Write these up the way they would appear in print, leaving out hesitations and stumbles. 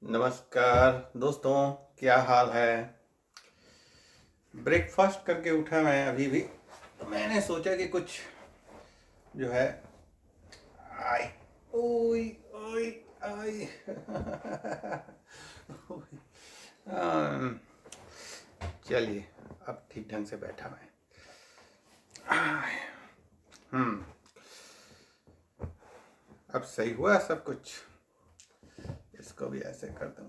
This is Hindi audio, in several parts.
नमस्कार दोस्तों, क्या हाल है। ब्रेकफास्ट करके उठा मैं अभी भी, तो मैंने सोचा कि कुछ जो है आई ओई ओई आई अम, चलिए, अब ठीक ढंग से बैठा मैं। हम्म अब सही हुआ सब कुछ। इसको भी ऐसे कर दूं।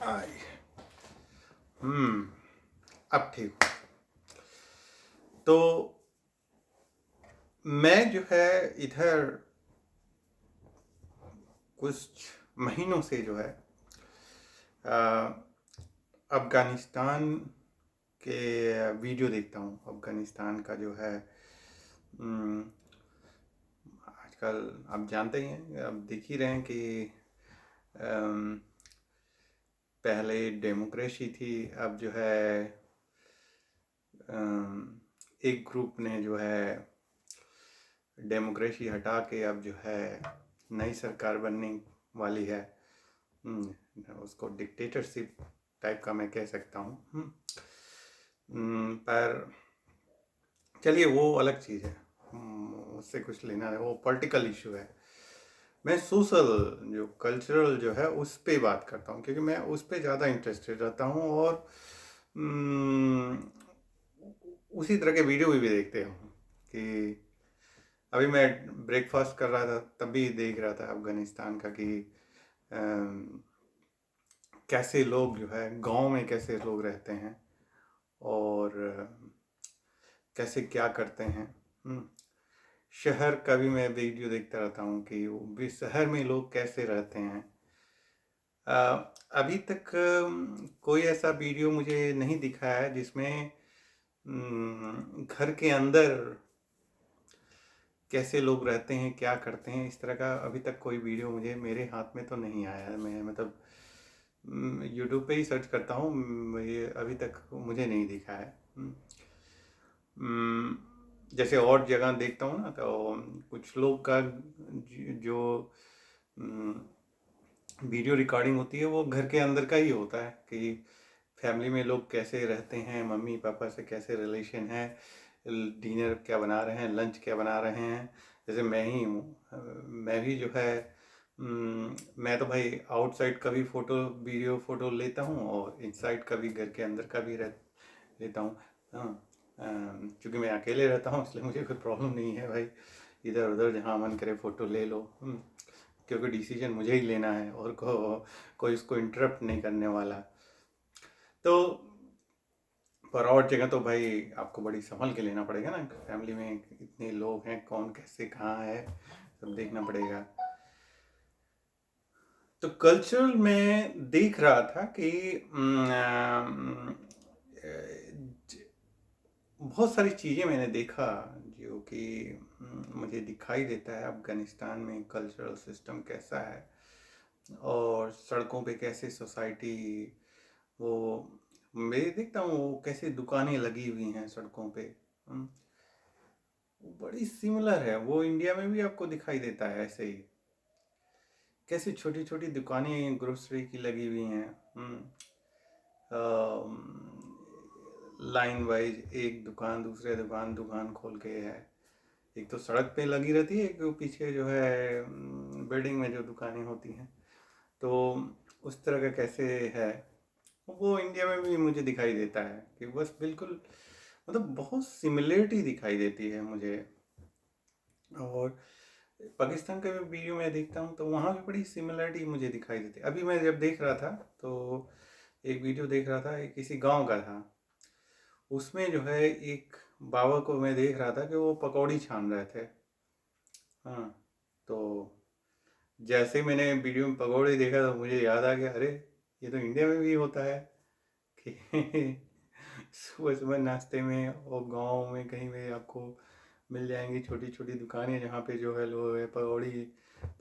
आई अब ठीक हुआ। तो मैं जो है इधर कुछ महीनों से जो है अफ़गानिस्तान के वीडियो देखता हूँ। अफ़गानिस्तान का जो है आजकल आप जानते ही हैं, आप देख ही रहे हैं कि अम, पहले डेमोक्रेसी थी, अब जो है एक ग्रुप ने जो है डेमोक्रेसी हटा के अब जो है नई सरकार बनने वाली है। उसको डिक्टेटरशिप टाइप का मैं कह सकता हूँ। पर चलिए, वो अलग चीज़ है। उससे कुछ लेना है, वो पॉलिटिकल इशू है। मैं सोशल जो कल्चरल जो है उस पे बात करता हूँ, क्योंकि मैं उस पे ज़्यादा इंटरेस्टेड रहता हूँ। और उसी तरह के वीडियो भी देखते हूँ कि अभी मैं ब्रेकफास्ट कर रहा था तब भी देख रहा था अफ़गानिस्तान का कि कैसे लोग जो है गांव में कैसे लोग रहते हैं और कैसे क्या करते हैं। शहर का भी मैं वीडियो देखता रहता हूँ कि वो भी शहर में लोग कैसे रहते हैं। अ, अभी तक कोई ऐसा वीडियो मुझे नहीं दिखा है जिसमें घर के अंदर कैसे लोग रहते हैं, क्या करते हैं, इस तरह का अभी तक कोई वीडियो मुझे मेरे हाथ में तो नहीं आया है। मैं मतलब यूट्यूब पे ही सर्च करता हूँ, ये अभी तक मुझे नहीं दिखा है। जैसे और जगह देखता हूँ ना, तो कुछ लोग का जो वीडियो रिकॉर्डिंग होती है वो घर के अंदर का ही होता है कि फैमिली में लोग कैसे रहते हैं, मम्मी पापा से कैसे रिलेशन है, डिनर क्या बना रहे हैं, लंच क्या बना रहे हैं। जैसे मैं ही हूँ, मैं भी जो है मैं तो भाई आउटसाइड का भी फ़ोटो वीडियो फ़ोटो लेता हूँ और इनसाइड का भी, घर के अंदर का भी लेता हूँ। हाँ, क्योंकि मैं अकेले रहता हूँ इसलिए मुझे कोई प्रॉब्लम नहीं है भाई, इधर उधर जहाँ मन करे फ़ोटो ले लो। क्योंकि डिसीजन मुझे ही लेना है और कोई इसको इंटरप्ट नहीं करने वाला। तो पर और जगह तो भाई आपको बड़ी संभल के लेना पड़ेगा ना, फैमिली में इतने लोग हैं, कौन कैसे कहाँ है, सब देखना पड़ेगा। तो कल्चरल में देख रहा था कि बहुत सारी चीज़ें मैंने देखा जो कि मुझे दिखाई देता है अफ़गानिस्तान में कल्चरल सिस्टम कैसा है और सड़कों पे कैसे सोसाइटी, वो मैं देखता हूँ वो कैसे दुकानें लगी हुई हैं सड़कों पे। वो बड़ी सिमिलर है, वो इंडिया में भी आपको दिखाई देता है ऐसे ही, कैसे छोटी छोटी दुकानें ग्रोसरी की लगी हुई हैं। लाइन वाइज एक दुकान दूसरे दुकान दुकान खोल के है। एक तो सड़क पे लगी रहती है, एक वो पीछे जो है बिल्डिंग में जो दुकानें होती हैं। तो उस तरह का कैसे है, वो इंडिया में भी मुझे दिखाई देता है कि बस बिल्कुल, मतलब बहुत सिमिलरिटी दिखाई देती है मुझे। और पाकिस्तान का भी वीडियो मैं देखता हूँ तो वहाँ भी बड़ी सिमिलरिटी मुझे दिखाई देती है। अभी मैं जब देख रहा था तो एक वीडियो देख रहा था, एक किसी गांव का था। उसमें जो है एक बाबा को मैं देख रहा था कि वो पकौड़ी छान रहे थे। हाँ, तो जैसे मैंने वीडियो में पकौड़ी देखा तो मुझे याद आ गया, अरे ये तो इंडिया में भी होता है कि सुबह सुबह नाश्ते में और गांव में कहीं भी आपको मिल जाएंगी छोटी छोटी दुकानें जहाँ पे जो है लो पकौड़ी,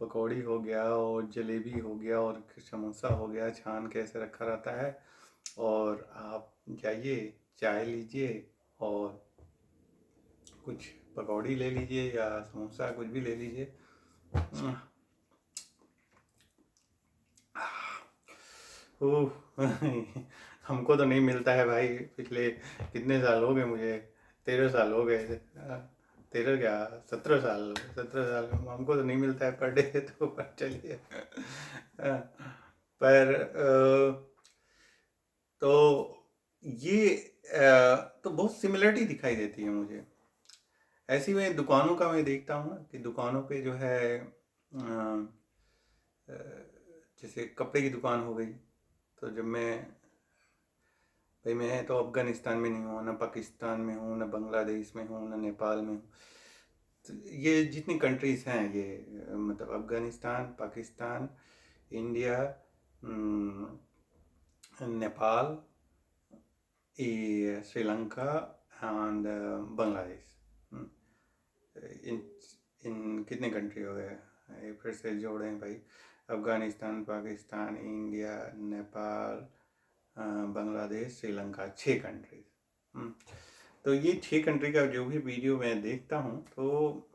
पकौड़ी हो गया और जलेबी हो गया और समोसा हो गया, छान के ऐसे रखा रहता है। और आप जाइए, चाय लीजिए और कुछ पकौड़ी ले लीजिए या समोसा कुछ भी ले लीजिए। ओह हमको तो नहीं मिलता है भाई। पिछले कितने साल हो गए मुझे, 13 साल हो गए। 13 क्या, 17 साल, 17 साल हमको तो नहीं मिलता है पर डे। तो पर चलिए पर तो ये तो बहुत सिमिलरिटी दिखाई देती है मुझे। ऐसी में दुकानों का मैं देखता हूँ कि दुकानों पे जो है जैसे कपड़े की दुकान हो गई, तो जब मैं तो अफगानिस्तान में नहीं हूँ, ना पाकिस्तान में हूँ, ना बांग्लादेश में हूँ, ना नेपाल में हूँ। तो ये जितनी कंट्रीज़ हैं, ये मतलब अफगानिस्तान, पाकिस्तान, इंडिया, नेपाल, श्रीलंका एंड बांग्लादेश। इन इन कितने कंट्री हो गए, ये फिर से जोड़ें भाई। Afghanistan, Pakistan, India, Nepal, Bangladesh, Sri Lanka, 6 countries. तो ये 6 कंट्री का जो भी वीडियो मैं देखता हूँ, तो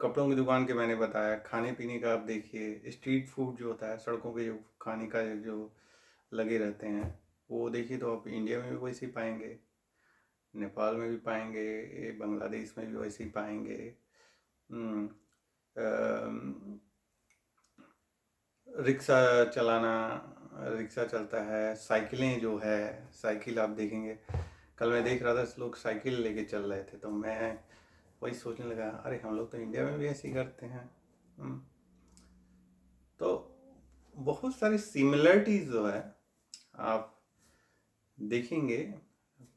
कपड़ों की दुकान के मैंने बताया, खाने पीने का आप देखिए, स्ट्रीट फूड जो होता है, सड़कों पे जो खाने का जो लगे रहते हैं, वो देखिए तो आप इंडिया में भी वैसे ही पाएंगे, नेपाल में भी पाएंगे, बांग्लादेश में भी वैसे ही पाएंगे। रिक्शा चलाना, रिक्शा चलता है, साइकिलें जो है, साइकिल आप देखेंगे। कल मैं देख रहा था लोग साइकिल लेके चल रहे थे, तो मैं वही सोचने लगा, अरे हम लोग तो इंडिया में भी ऐसे ही करते हैं। तो बहुत सारी सिमिलरिटीज़ जो है आप देखेंगे,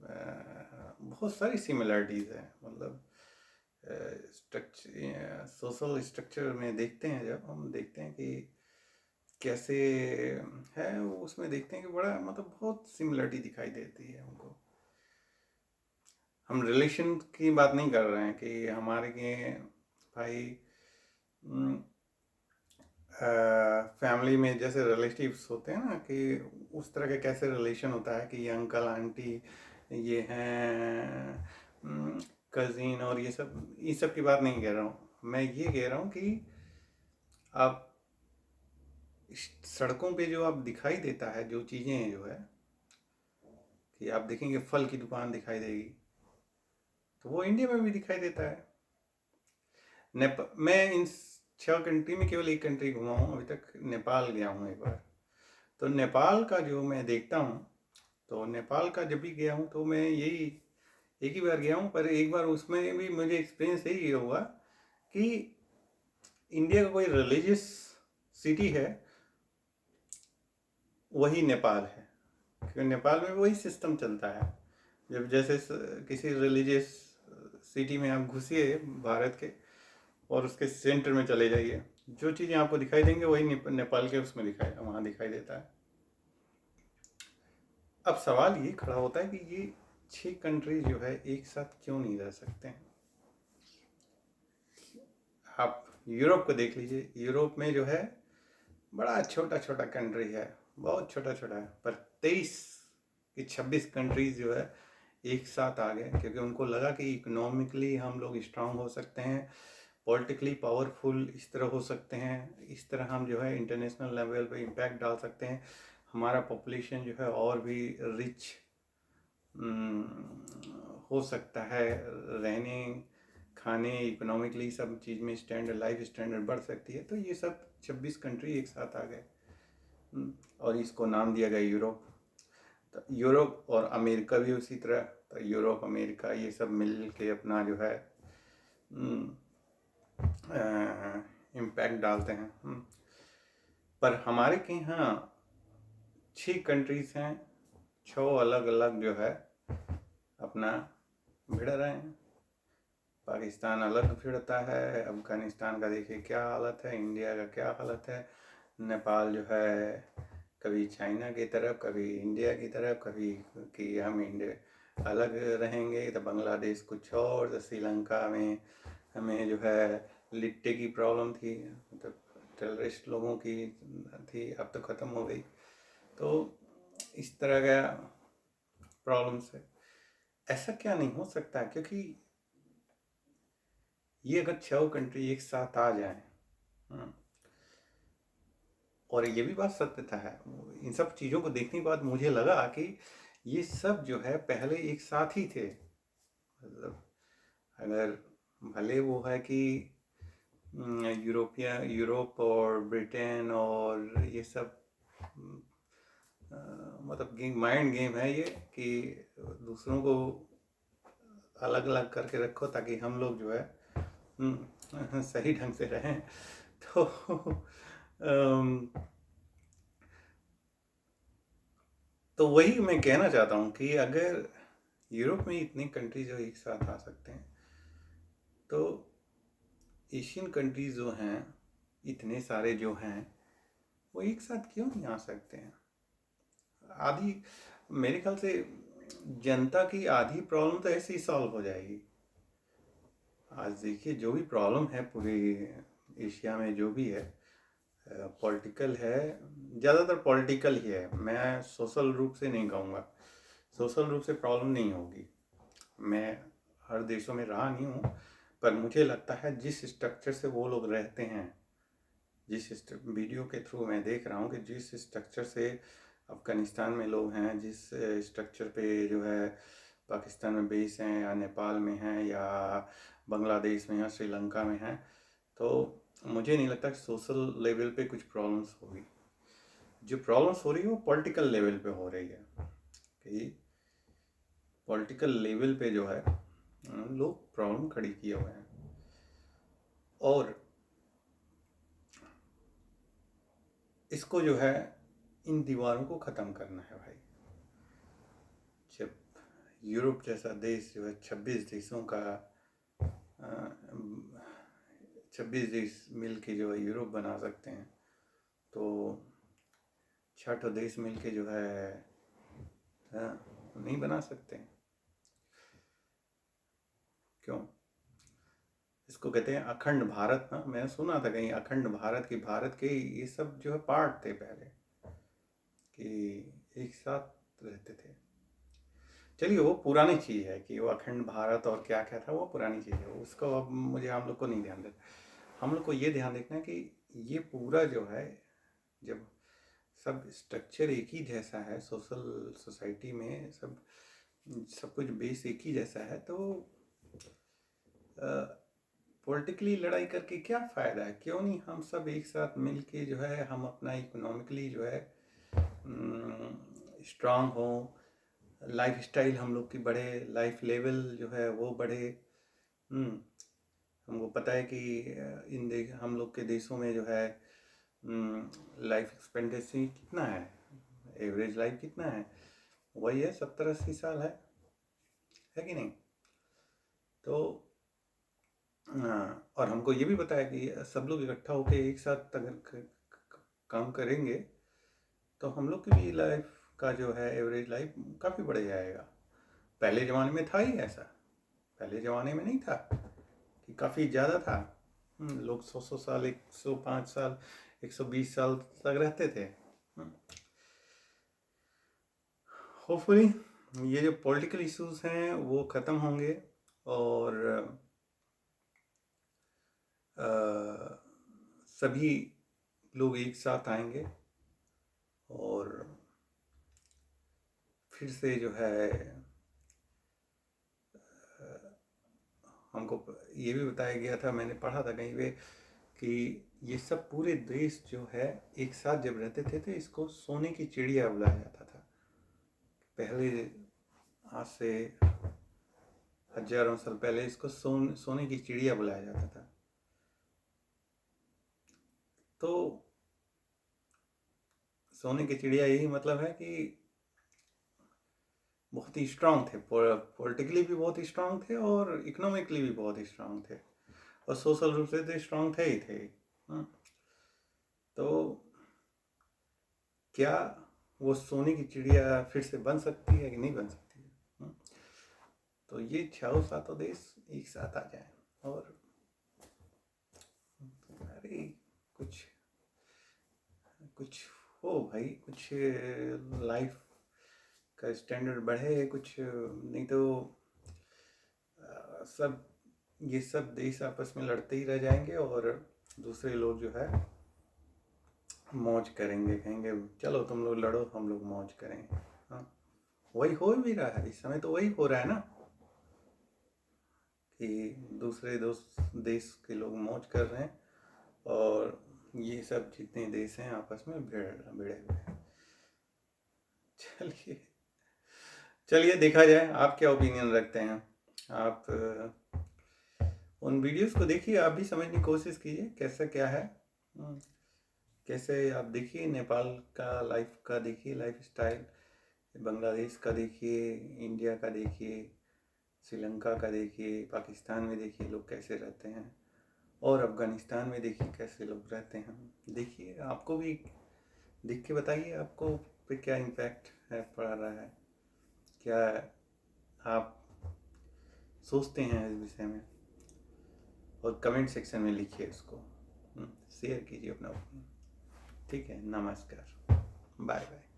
बहुत सारी सिमिलरिटीज़ है। मतलब स्ट्रक्चर, सोशल स्ट्रक्चर में देखते हैं, जब हम देखते हैं कि कैसे है, उसमें देखते हैं कि बड़ा मतलब बहुत सिमिलरिटी दिखाई देती है हमको। हम रिलेशन की बात नहीं कर रहे हैं कि हमारे के भाई फैमिली में जैसे रिलेटिव्स होते हैं ना, कि उस तरह के कैसे रिलेशन होता है कि ये अंकल आंटी, ये हैं कज़िन, और ये सब की बात नहीं कह रहा हूँ। मैं ये कह रहा हूँ कि आप सड़कों पे जो आप दिखाई देता है, जो चीज़ें जो है, कि आप देखेंगे फल की दुकान दिखाई देगी, तो वो इंडिया में भी दिखाई देता है। मैं इन 6 कंट्री में केवल एक कंट्री घुमा हूँ अभी तक, नेपाल गया हूँ एक बार। तो नेपाल का जो मैं देखता हूँ, तो नेपाल का जब भी गया हूँ तो मैं यही एक ही बार गया हूँ, पर एक बार उसमें भी मुझे एक्सपीरियंस यही हुआ कि इंडिया का कोई रिलीजियस सिटी है, वही नेपाल है। क्योंकि नेपाल में वही सिस्टम चलता है। जब जैसे किसी रिलीजियस सिटी में आप घुसिए भारत के, और उसके सेंटर में चले जाइए, जो चीज़ें आपको दिखाई देंगे वही नेपाल के उसमें वहाँ दिखाई देता है। अब सवाल ये खड़ा होता है कि ये 6 कंट्री जो है एक साथ क्यों नहीं रह सकते हैं। आप यूरोप को देख लीजिए, यूरोप में जो है बड़ा छोटा छोटा कंट्री है, बहुत छोटा छोटा है, पर 23 की 26 कंट्रीज जो है एक साथ आ गए, क्योंकि उनको लगा कि इकोनॉमिकली हम लोग स्ट्रांग हो सकते हैं, पॉलिटिकली पावरफुल इस तरह हो सकते हैं, इस तरह हम जो है इंटरनेशनल लेवल पे इम्पैक्ट डाल सकते हैं, हमारा पॉपुलेशन जो है और भी रिच हो सकता है, रहने खाने इकोनॉमिकली सब चीज़ में स्टैंडर्ड, लाइफ स्टैंडर्ड बढ़ सकती है। तो ये सब 26 कंट्री एक साथ आ गए, और इसको नाम दिया गया यूरोप। तो यूरोप और अमेरिका भी उसी तरह, तो यूरोप अमेरिका ये सब मिल के अपना जो है इम्पैक्ट डालते हैं। पर हमारे के यहाँ 6 कंट्रीज हैं, 6 अलग अलग जो है अपना भिड़ रहे हैं। पाकिस्तान अलग भिड़ता है, अफगानिस्तान का देखिए क्या हालत है, इंडिया का क्या हालत है, नेपाल जो है कभी चाइना की तरफ, कभी इंडिया की तरफ, कभी कि हम इंडिया अलग रहेंगे, तो बांग्लादेश कुछ और, तो श्रीलंका में हमें जो है लिट्टे की प्रॉब्लम थी, मतलब टेररिस्ट लोगों की थी, अब तो ख़त्म हो गई। तो इस तरह का प्रॉब्लम्स है। ऐसा क्या नहीं हो सकता, क्योंकि ये अगर 6 कंट्री एक साथ आ जाए, और ये भी बात सत्यता है। इन सब चीज़ों को देखने के बाद मुझे लगा कि ये सब जो है पहले एक साथ ही थे। मतलब अगर भले वो है कि यूरोप और ब्रिटेन और ये सब मतलब माइंड गेम है ये, कि दूसरों को अलग अलग करके रखो ताकि हम लोग जो है सही ढंग से रहें। तो तो वही मैं कहना चाहता हूँ कि अगर यूरोप में इतनी कंट्रीज जो एक साथ आ सकते हैं, तो एशियन कंट्रीज जो हैं इतने सारे जो हैं वो एक साथ क्यों नहीं आ सकते हैं? आधी, मेरे ख्याल से जनता की आधी प्रॉब्लम तो ऐसे ही सॉल्व हो जाएगी। आज देखिए जो भी प्रॉब्लम है पूरे एशिया में जो भी है, पॉलिटिकल है, ज़्यादातर पॉलिटिकल ही है। मैं सोशल रूप से नहीं कहूँगा, सोशल रूप से प्रॉब्लम नहीं होगी। मैं हर देशों में रहा नहीं हूँ, पर मुझे लगता है जिस स्ट्रक्चर से वो लोग रहते हैं, जिस वीडियो के थ्रू मैं देख रहा हूँ कि जिस स्ट्रक्चर से अफ़गानिस्तान में लोग हैं, जिस स्ट्रक्चर पे जो है पाकिस्तान में बेस हैं या नेपाल में हैं या बांग्लादेश में या श्रीलंका में हैं, तो मुझे नहीं लगता कि सोशल लेवल पे कुछ प्रॉब्लम्स होगी। जो प्रॉब्लम्स हो रही है वो पॉलिटिकल लेवल पे हो रही है, कि पॉलिटिकल लेवल पे जो है लोग प्रॉब्लम खड़ी किए हुए हैं। और इसको जो है इन दीवारों को ख़त्म करना है भाई। जब यूरोप जैसा देश जो है 26 देशों का 26 देश मिल के जो है यूरोप बना सकते हैं, तो 6 देश मिल के जो है नहीं बना सकते हैं। क्यों? इसको कहते हैं अखंड भारत ना। मैंने सुना था कहीं अखंड भारत की, भारत के ये सब जो है पार्ट थे पहले, कि एक साथ रहते थे। चलिए वो पुरानी चीज़ है कि वो अखंड भारत और क्या क्या था, वो पुरानी चीज़ है, उसको अब मुझे हम लोग को नहीं ध्यान देना। हम लोग को ये ध्यान देखना है कि ये पूरा जो है, जब सब स्ट्रक्चर एक ही जैसा है, सोशल सोसाइटी में सब कुछ बेस एक ही जैसा है, तो पॉलिटिकली लड़ाई करके क्या फ़ायदा है? क्यों नहीं हम सब एक साथ मिल के जो है हम अपना इकोनॉमिकली जो है स्ट्रांग हो, लाइफ स्टाइल हम लोग की बढ़े, लाइफ लेवल जो है वो बढ़े। हमको पता है कि हम लोग के देशों में जो है लाइफ एक्सपेक्टेंसी कितना है, एवरेज लाइफ कितना है, वही है 70-80 साल है कि नहीं? तो और हमको ये भी पता है कि सब लोग इकट्ठा होकर एक साथ अगर काम करेंगे तो हम लोग की भी लाइफ का जो है एवरेज लाइफ काफ़ी बढ़ जाएगा। पहले ज़माने में था ही ऐसा, पहले ज़माने में नहीं था कि काफ़ी ज़्यादा था। लोग 100 साल, 105 साल, 120 साल तक रहते थे। होपफुली ये जो पॉलिटिकल इश्यूज हैं वो ख़त्म होंगे और सभी लोग एक साथ आएंगे और फिर से जो है हमको ये भी बताया गया था, मैंने पढ़ा था कहीं पे, कि ये सब पूरे देश जो है एक साथ जब रहते थे तो इसको सोने की चिड़िया बुलाया जाता था। पहले आज से हजारों साल पहले इसको सोने की चिड़िया बुलाया जाता था। तो सोने की चिड़िया यही मतलब है कि बहुत ही स्ट्रांग थे, पॉलिटिकली भी बहुत ही स्ट्रांग थे और इकोनॉमिकली भी बहुत ही स्ट्रांग थे और सोशल रूप से तो स्ट्रांग थे ही थे। तो क्या वो सोने की चिड़िया फिर से बन सकती है कि नहीं बन सकती है? तो ये 6-7 देश एक साथ आ जाए और अरे कुछ कुछ हो भाई, कुछ लाइफ का स्टैंडर्ड बढ़े, कुछ नहीं तो सब ये सब देश आपस में लड़ते ही रह जाएंगे और दूसरे लोग जो है मौज करेंगे, कहेंगे चलो तुम लोग लड़ो, हम लोग मौज करेंगे। हाँ, वही हो भी रहा है इस समय, तो वही हो रहा है ना कि दूसरे देश के लोग मौज कर रहे हैं और ये सब जितने देश हैं आपस में भिड़े हुए हैं। चलिए चलिए देखा जाए, आप क्या ओपिनियन रखते हैं। आप उन वीडियोस को देखिए, आप भी समझने की कोशिश कीजिए कैसा क्या है। कैसे आप देखिए, नेपाल का लाइफ का देखिए, लाइफ स्टाइल, बांग्लादेश का देखिए, इंडिया का देखिए, श्रीलंका का देखिए, पाकिस्तान में देखिए लोग कैसे रहते हैं, और अफ़गानिस्तान में देखिए कैसे लोग रहते हैं। देखिए, आपको भी देख के बताइए आपको पे क्या इम्पैक्ट है पड़ रहा है, क्या आप सोचते हैं इस विषय में, और कमेंट सेक्शन में लिखिए उसको, शेयर कीजिए अपना ओपिनियन। ठीक है, नमस्कार, बाय बाय।